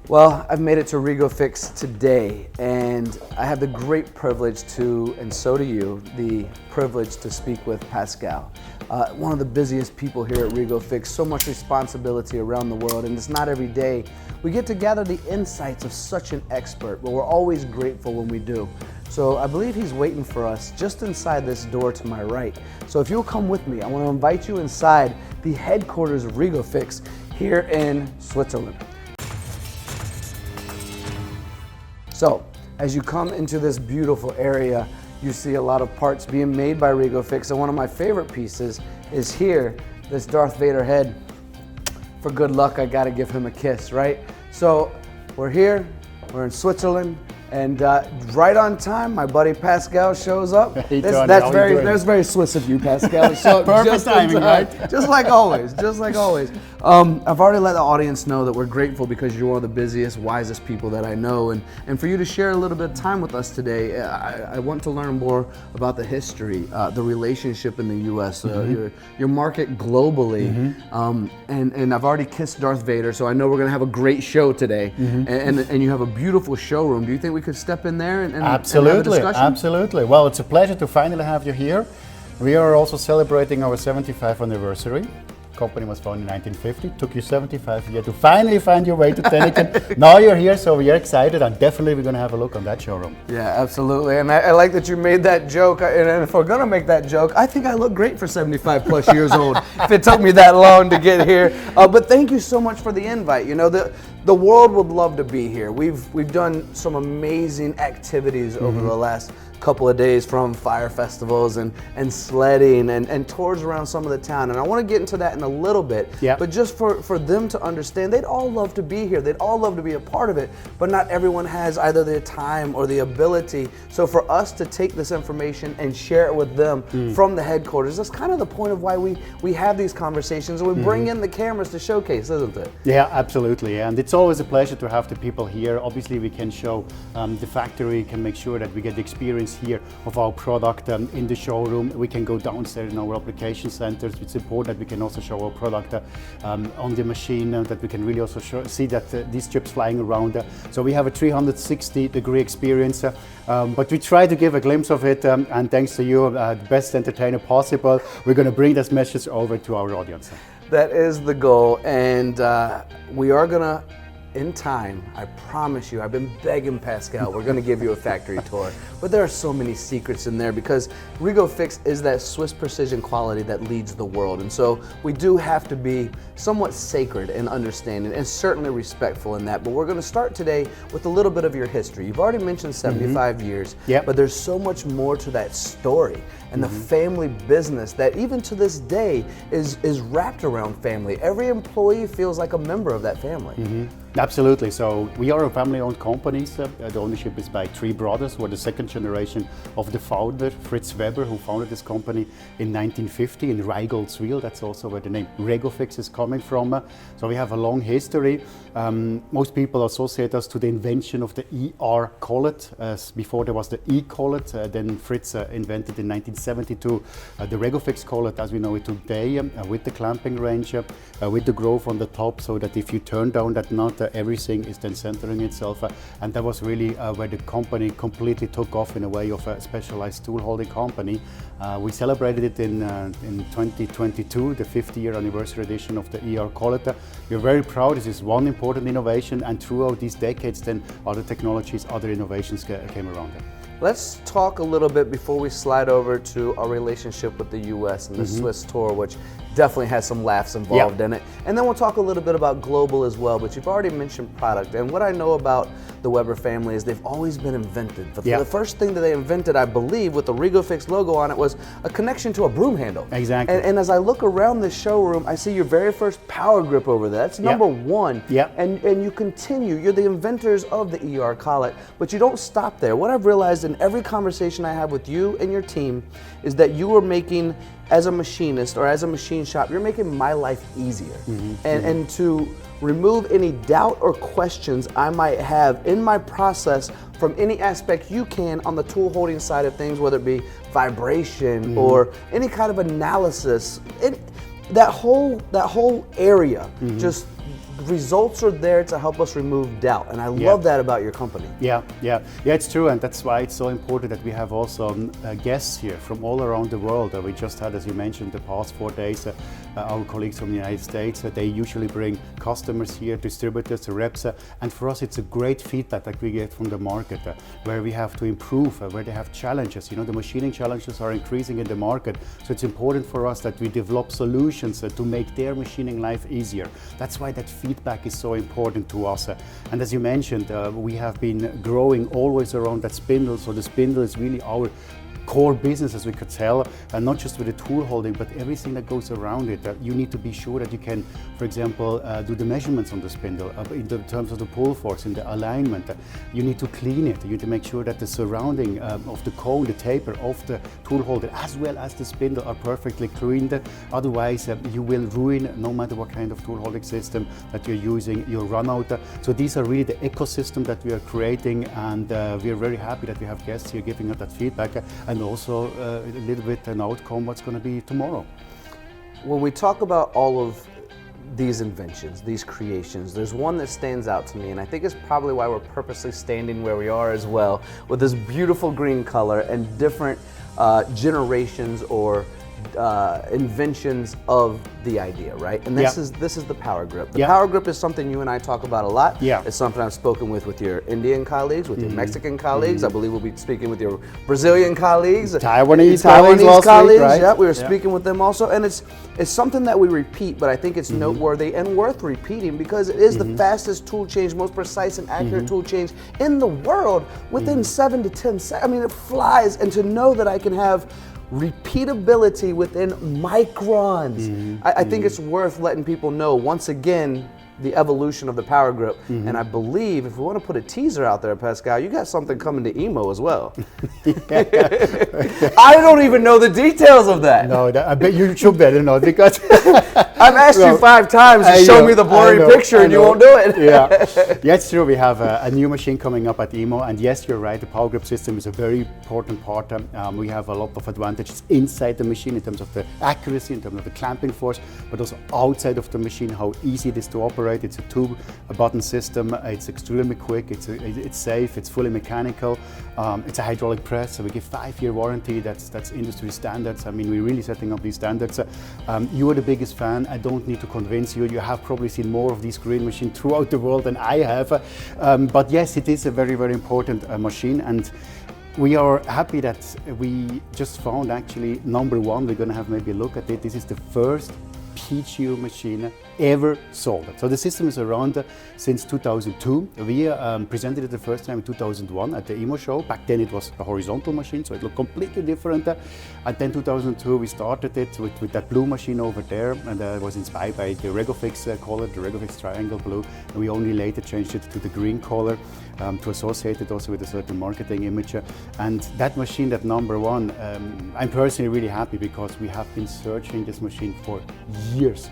Well, I've made it to REGO-FIX today, and I have the great privilege to, and so do you, the privilege to speak with Pascal. One of the busiest people here at REGO-FIX, so much responsibility around the world, and it's not every day we get to gather the insights of such an expert, but we're always grateful when we do. So I believe he's waiting for us just inside this door to my right. So if you'll come with me, I want to invite you inside the headquarters of REGO-FIX here in Switzerland. So, as you come into this beautiful area, you see a lot of parts being made by REGO-FIX, and one of my favorite pieces is here, this Darth Vader head. For good luck, I gotta give him a kiss, right? So, we're here, we're in Switzerland, and right on time, my buddy Pascal shows up. That's very Swiss of you, Pascal. So Perfect timing, right? Just like always, just like always. I've already let the audience know that we're grateful because you're one of the busiest, wisest people that I know, and for you to share a little bit of time with us today, I want to learn more about the history, the relationship in the U.S., your market globally, and I've already kissed Darth Vader, so I know we're going to have a great show today, and you have a beautiful showroom. Do you think we could step in there and Absolutely, have a discussion? Absolutely. Well, it's a pleasure to finally have you here. We are also celebrating our 75th anniversary. The company was founded in 1950. Took you 75 years to finally find your way to Nikken. Now you're here, so we are excited, and definitely we're going to have a look on that showroom. Yeah, absolutely. And I like that you made that joke. And if we're going to make that joke, I think I look great for 75 plus years old, if it took me that long to get here. But thank you so much for the invite. You know, the world would love to be here. We've done some amazing activities over the last couple of days, from fire festivals and sledding and tours around some of the town, and I want to get into that in a little bit. But just for them to understand, they'd all love to be here, they'd all love to be a part of it, but not everyone has either the time or the ability. So for us to take this information and share it with them from the headquarters, that's kind of the point of why we have these conversations, and we bring in the cameras to showcase, isn't it? Yeah, absolutely. And it's always a pleasure to have the people here. Obviously we can show the factory, can make sure that we get the experience here of our product in the showroom. We can go downstairs in our application centers. It's important that we can also show our product on the machine, that we can really also see that these chips flying around. So we have a 360-degree experience, but we try to give a glimpse of it, and thanks to you, the best entertainer possible, we're going to bring this message over to our audience. That is the goal, and we are going to, in time, I promise you, I've been begging Pascal, we're going to give you a factory tour. But there are so many secrets in there, because REGO-FIX is that Swiss precision quality that leads the world. And so we do have to be somewhat sacred in understanding, and certainly respectful in that. But we're going to start today with a little bit of your history. You've already mentioned 75 years, but there's so much more to that story, and the family business that even to this day is wrapped around family. Every employee feels like a member of that family. Absolutely. So we are a family-owned company. So the ownership is by three brothers, who are the second generation of the founder, Fritz Weber, who founded this company in 1950 in Rigoix. That's also where the name REGO-FIX is coming from. So we have a long history. Most people associate us to the invention of the Collet. Before there was the Collet. Then Fritz invented in 1972 the REGO-FIX Collet as we know it today, with the clamping range, with the groove on the top, so that if you turn down that nut, everything is then centering itself, and that was really where the company completely took off in a way of a specialized tool holding company. We celebrated it in 2022, the 50-year anniversary edition of the Collet. We're very proud. This is one important innovation, and throughout these decades then other technologies, other innovations came around. Let's talk a little bit before we slide over to our relationship with the U.S. and the Swiss tour, which definitely has some laughs involved in it. And then we'll talk a little bit about global as well, but you've already mentioned product. And what I know about the Weber family is they've always been inventive. But the first thing that they invented, I believe, with the REGO-FIX logo on it, was a connection to a broom handle. Exactly. And as I look around this showroom, I see your very first powRgrip over there. That's number one. And you continue. You're the inventors of the Collet, but you don't stop there. What I've realized in every conversation I have with you and your team is that you are making, as a machinist or as a machine shop, you're making my life easier. And to remove any doubt or questions I might have in my process from any aspect you can on the tool holding side of things, whether it be vibration or any kind of analysis, that whole area just results are there to help us remove doubt, and I love that about your company. Yeah, it's true, and that's why it's so important that we have also guests here from all around the world. We just had, as you mentioned, the past 4 days, our colleagues from the United States, they usually bring customers here, distributors, reps, and for us it's a great feedback that we get from the market, where we have to improve, where they have challenges. You know, the machining challenges are increasing in the market, so it's important for us that we develop solutions to make their machining life easier. That's why that feedback is so important to us. And as you mentioned, we have been growing always around that spindle, so the spindle is really our core business, as we could tell, and not just with the tool holding, but everything that goes around it. You need to be sure that you can, for example, do the measurements on the spindle in terms of the pull force, in the alignment. You need to clean it. You need to make sure that the surrounding of the cone, the taper of the tool holder, as well as the spindle, are perfectly cleaned. Otherwise, you will ruin, no matter what kind of tool holding system that you're using, your run out. So these are really the ecosystem that we are creating, and we are very happy that we have guests here giving us that feedback. And also a little bit an outcome what's going to be tomorrow. When we talk about all of these inventions, these creations, there's one that stands out to me, and I think it's probably why we're purposely standing where we are as well, with this beautiful green color and different generations or inventions of the idea, right? And this is the powRgrip. The powRgrip is something you and I talk about a lot. It's something I've spoken with your Indian colleagues, with your Mexican colleagues. I believe we'll be speaking with your Brazilian colleagues, Taiwanese colleagues. Right? Yeah, we were speaking with them also, and it's something that we repeat, but I think it's noteworthy and worth repeating because it is the fastest tool change, most precise and accurate tool change in the world within 7 to 10 seconds. I mean, it flies, and to know that I can have repeatability within microns. I think it's worth letting people know, once again, the evolution of the powRgrip. And I believe, if we want to put a teaser out there, Pascal, you got something coming to EMO as well. I don't even know the details of that. No, I bet you should better know, because I've asked you 5 times to show me the blurry picture and you won't do it. Yeah, it's true. We have a new machine coming up at EMO, and yes, you're right, the powRgrip system is a very important part. We have a lot of advantages inside the machine in terms of the accuracy, in terms of the clamping force, but also outside of the machine, how easy it is to operate. It's a 2-button system. It's extremely quick. It's safe. It's fully mechanical. It's a hydraulic press, so we give 5-year warranty. That's industry standards. I mean, we're really setting up these standards. You are the biggest fan. I don't need to convince you. You have probably seen more of these green machines throughout the world than I have. But yes, it is a very, very important machine, and we are happy that we just found actually number 1. We're going to have maybe a look at it. This is the first PGU machine ever sold. So the system is around since 2002. We presented it the first time in 2001 at the EMO show. Back then it was a horizontal machine, so it looked completely different. And then 2002 we started it with that blue machine over there, and it was inspired by the REGO-FIX color, the REGO-FIX triangle blue. And we only later changed it to the green color to associate it also with a certain marketing image. And that machine, that number 1, I'm personally really happy because we have been searching this machine for years.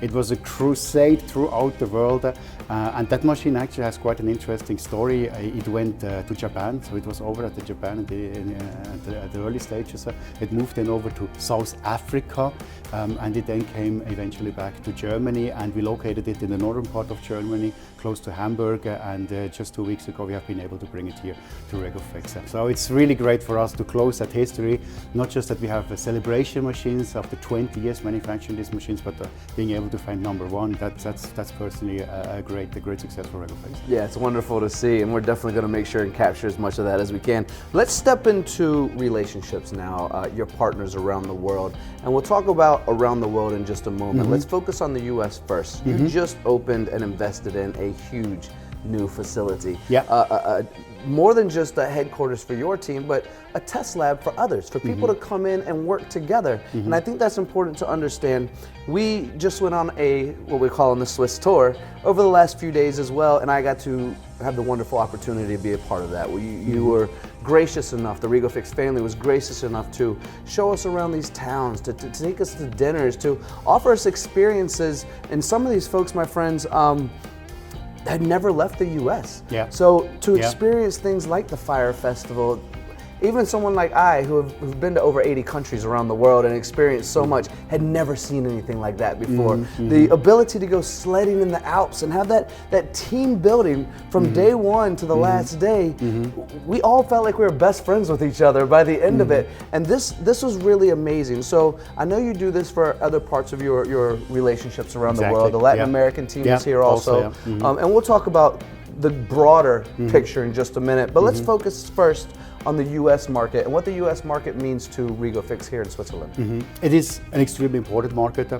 It was a crusade throughout the world, and that machine actually has quite an interesting story. It went to Japan, so it was over at Japan at the early stages. It moved then over to South Africa, and it then came eventually back to Germany, and we located it in the northern part of Germany, close to Hamburg, and just 2 weeks ago we have been able to bring it here to REGO-FIX. So it's really great for us to close that history, not just that we have celebration machines after 20 years manufacturing these machines, but being able to find number 1, that's personally a great success for REGO-FIX. Yeah, it's wonderful to see, and we're definitely going to make sure and capture as much of that as we can. Let's step into relationships now, your partners around the world, and we'll talk about around the world in just a moment. Let's focus on the US first. You just opened and invested in a huge new facility. More than just a headquarters for your team, but a test lab for others, for people to come in and work together. And I think that's important to understand. We just went on what we call the Swiss tour over the last few days as well, and I got to have the wonderful opportunity to be a part of that. You were gracious enough, the REGO-FIX family was gracious enough to show us around these towns, to take us to dinners, to offer us experiences. And some of these folks, my friends, had never left the US. So to experience things like the Fire Festival, even someone like I, who've been to over 80 countries around the world and experienced so much, had never seen anything like that before. The ability to go sledding in the Alps and have that team building from day one to the last day, we all felt like we were best friends with each other by the end of it. And this was really amazing. So I know you do this for other parts of your relationships around the world. The Latin American team is here also. And we'll talk about the broader picture in just a minute, but let's focus first on the US market and what the US market means to REGO-FIX here in Switzerland. It is an extremely important market,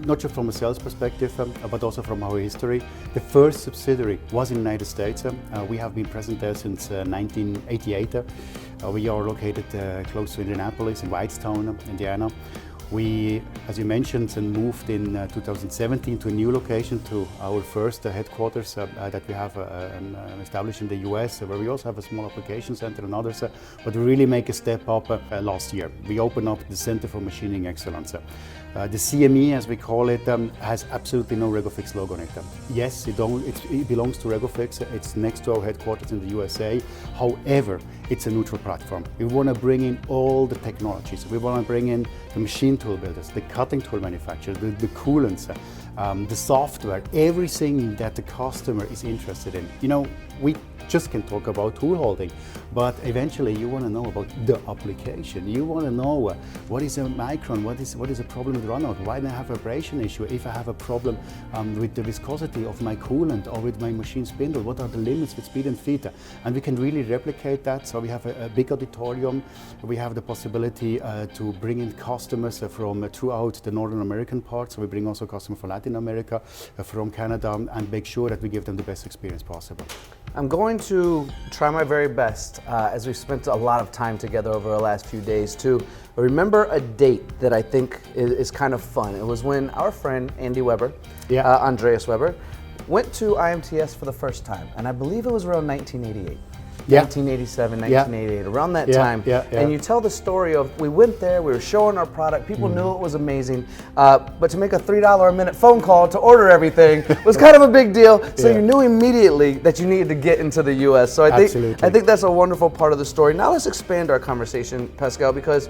not just from a sales perspective, but also from our history. The first subsidiary was in the United States. We have been present there since 1988. We are located close to Indianapolis in Whitestown, Indiana. We, as you mentioned, moved in 2017 to a new location, to our first headquarters that we have established in the US, where we also have a small application center and others, but we really make a step up last year. We opened up the Center for Machining Excellence. The CME, as we call it, has absolutely no REGO-FIX logo on it. Yes, it belongs to REGO-FIX. It's next to our headquarters in the USA. However, it's a neutral platform. We want to bring in all the technologies. We want to bring in the machine tool builders, the cutting tool manufacturers, the coolants, the software, everything that the customer is interested in. You know, we just can talk about tool holding, but eventually you want to know about the application. You want to know what is a micron, what is a problem with runout, why do I have a vibration issue, if I have a problem with the viscosity of my coolant or with my machine spindle, what are the limits with speed and feet, and we can really replicate that. So we have a big auditorium. We have the possibility to bring in customers from throughout the Northern American part. So we bring also customers from Latin America, from Canada, and make sure that we give them the best experience possible. I'm going to try my very best, as we've spent a lot of time together over the last few days, to remember a date that I think is kind of fun. It was when our friend Andy Weber, Andreas Weber, went to IMTS for the first time, and I believe it was around 1988. 1987, 1988, around that time. And you tell the story of, we went there, we were showing our product, people knew it was amazing, but to make a $3 a minute phone call to order everything was kind of a big deal, so you knew immediately that you needed to get into the US. So I think that's a wonderful part of the story. Now let's expand our conversation, Pascal, because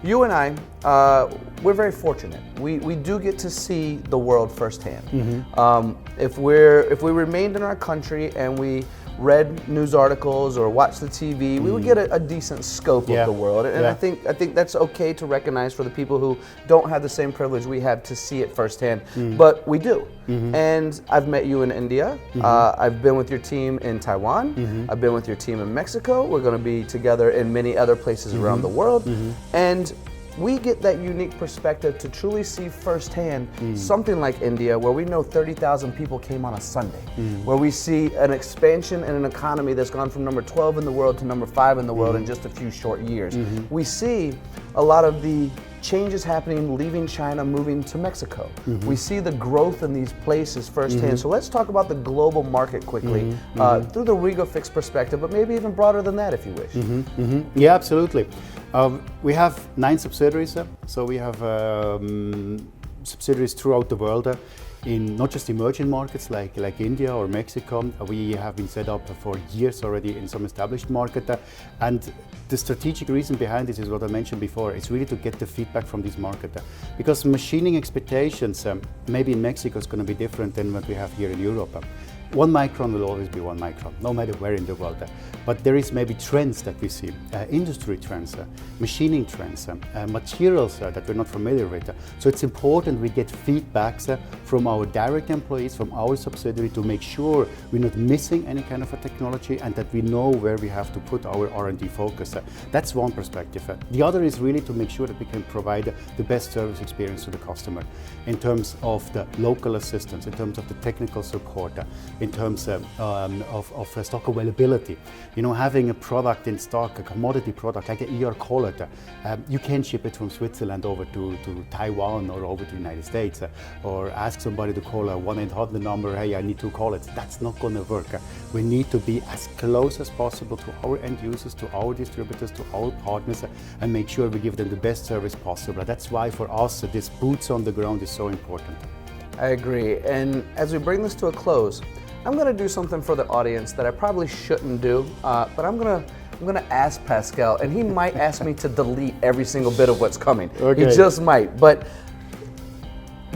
you and I, we're very fortunate. We do get to see the world firsthand. If we remained in our country and we read news articles or watched the TV, we would get a decent scope of the world. And I think that's okay to recognize for the people who don't have the same privilege we have to see it firsthand. But we do. And I've met you in India. I've been with your team in Taiwan. I've been with your team in Mexico. We're going to be together in many other places around the world. And we get that unique perspective to truly see firsthand something like India, where we know 30,000 people came on a Sunday, where we see an expansion in an economy that's gone from number 12 in the world to number 5 in the world in just a few short years. We see a lot of the changes happening, leaving China, moving to Mexico. We see the growth in these places firsthand. So let's talk about the global market quickly through the REGO-FIX perspective, but maybe even broader than that if you wish. Yeah, absolutely. We have 9 subsidiaries, so we have subsidiaries throughout the world. In not just emerging markets like India or Mexico. We have been set up for years already in some established market. And the strategic reason behind this is what I mentioned before. It's really to get the feedback from this market. Because machining expectations, maybe in Mexico is going to be different than what we have here in Europe. 1 micron will always be 1 micron, no matter where in the world. But there is maybe trends that we see, industry trends, machining trends, materials that we're not familiar with. So it's important we get feedbacks from our direct employees, from our subsidiary, to make sure we're not missing any kind of a technology and that we know where we have to put our R&D focus. That's one perspective. The other is really to make sure that we can provide the best service experience to the customer in terms of the local assistance, in terms of the technical support, in terms of stock availability. You know, having a product in stock, a commodity product like the Collet, you can't ship it from Switzerland over to Taiwan or over to the United States, or ask somebody to call a 1-800 number, hey, I need 2 Collets. That's not going to work. We need to be as close as possible to our end users, to our distributors, to our partners, and make sure we give them the best service possible. That's why for us, this boots on the ground is so important. I agree. And as we bring this to a close, I'm going to do something for the audience that I probably shouldn't do, but I'm going to I'm gonna ask Pascal, and he might ask me to delete every single bit of what's coming. Okay. He just might. But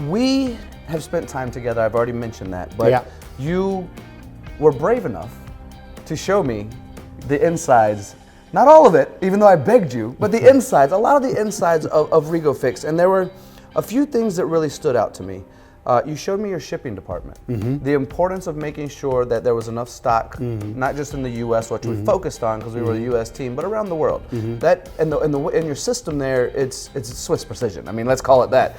we have spent time together. I've already mentioned that. But you were brave enough to show me the insides. Not all of it, even though I begged you, but the insides, a lot of the insides of REGO-FIX. And there were a few things that really stood out to me. You showed me your shipping department, the importance of making sure that there was enough stock, not just in the U.S., which we focused on because we were the U.S. team, but around the world. That in your system there, it's Swiss precision. I mean, let's call it that.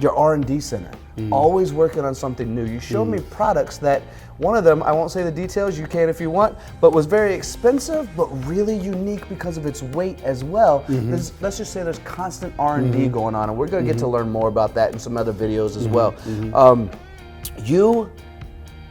Your R&D center, always working on something new. You showed me products that, one of them, I won't say the details, you can if you want, but was very expensive, but really unique because of its weight as well. Let's just say there's constant R&D going on, and we're gonna get to learn more about that in some other videos as well. You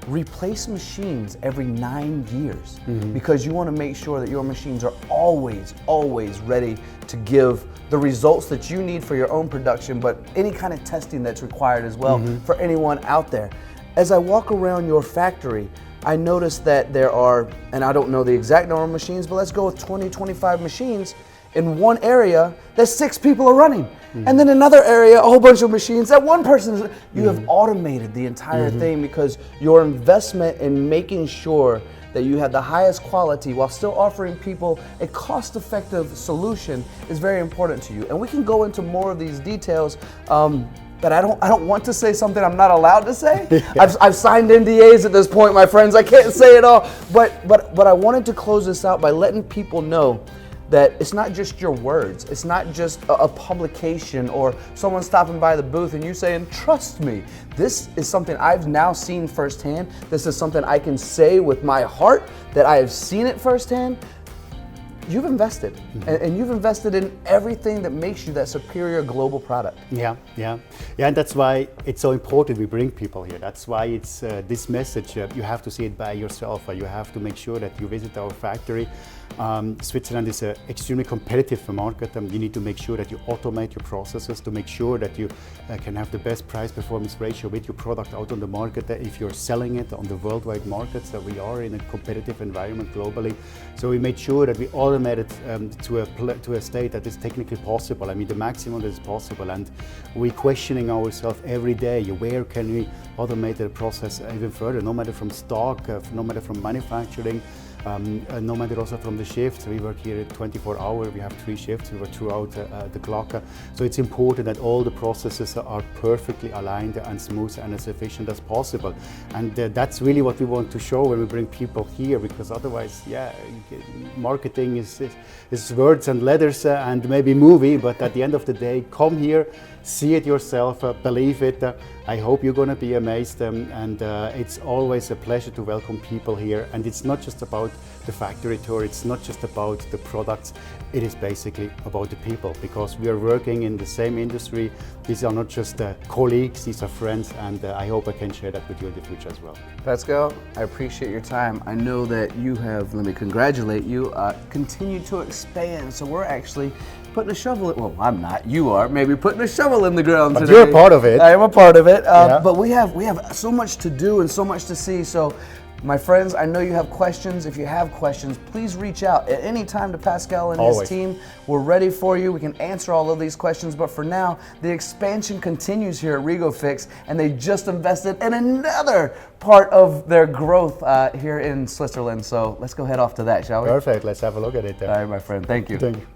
replace machines every 9 years because you wanna make sure that your machines are always, always ready to give the results that you need for your own production, but any kind of testing that's required as well for anyone out there. As I walk around your factory, I noticed that there are, and I don't know the exact number of machines, but let's go with 20, 25 machines in one area that 6 people are running. And then another area, a whole bunch of machines that one person is. You have automated the entire thing because your investment in making sure that you have the highest quality while still offering people a cost-effective solution is very important to you. And we can go into more of these details. But I don't want to say something I'm not allowed to say. I've signed NDAs at this point, my friends. I can't say it all. But I wanted to close this out by letting people know that it's not just your words. It's not just a publication or someone stopping by the booth and you saying, trust me. This is something I've now seen firsthand. This is something I can say with my heart that I have seen it firsthand. You've invested, and you've invested in everything that makes you that superior global product. Yeah, and that's why it's so important we bring people here. That's why it's this message, you have to see it by yourself. You have to make sure that you visit our factory. Switzerland is an extremely competitive market, and you need to make sure that you automate your processes to make sure that you can have the best price-performance ratio with your product out on the market if you're selling it on the worldwide markets. We are in a competitive environment globally, so we made sure that we automated to a state that is technically possible. I mean, the maximum that is possible, and we're questioning ourselves every day. Where can we automate the process even further? No matter from stock, no matter from manufacturing. No matter also from the shifts, we work here at 24 hours, we have 3 shifts, we work throughout the clock. So it's important that all the processes are perfectly aligned and smooth and as efficient as possible. And that's really what we want to show when we bring people here, because otherwise, marketing is words and letters and maybe movie, but at the end of the day, come here, see it yourself, believe it. I hope you're going to be amazed, and it's always a pleasure to welcome people here. And it's not just about the factory tour, it's not just about the products, it is basically about the people, because we are working in the same industry. These are not just colleagues, these are friends, and I hope I can share that with you in the future as well. Pascal, I appreciate your time. I know that you have, let me congratulate you, continued to expand. So we're actually putting a shovel in, well, I'm not, you are, maybe putting a shovel in the ground but today. You're a part of it. I am a part of it, but we have so much to do and so much to see. So my friends, I know you have questions. If you have questions, please reach out at any time to Pascal and his team. We're ready for you. We can answer all of these questions. But for now, the expansion continues here at REGO-FIX, and they just invested in another part of their growth here in Switzerland. So let's go head off to that, shall we? Perfect. Let's have a look at it. All right, my friend. Thank you. Thank you.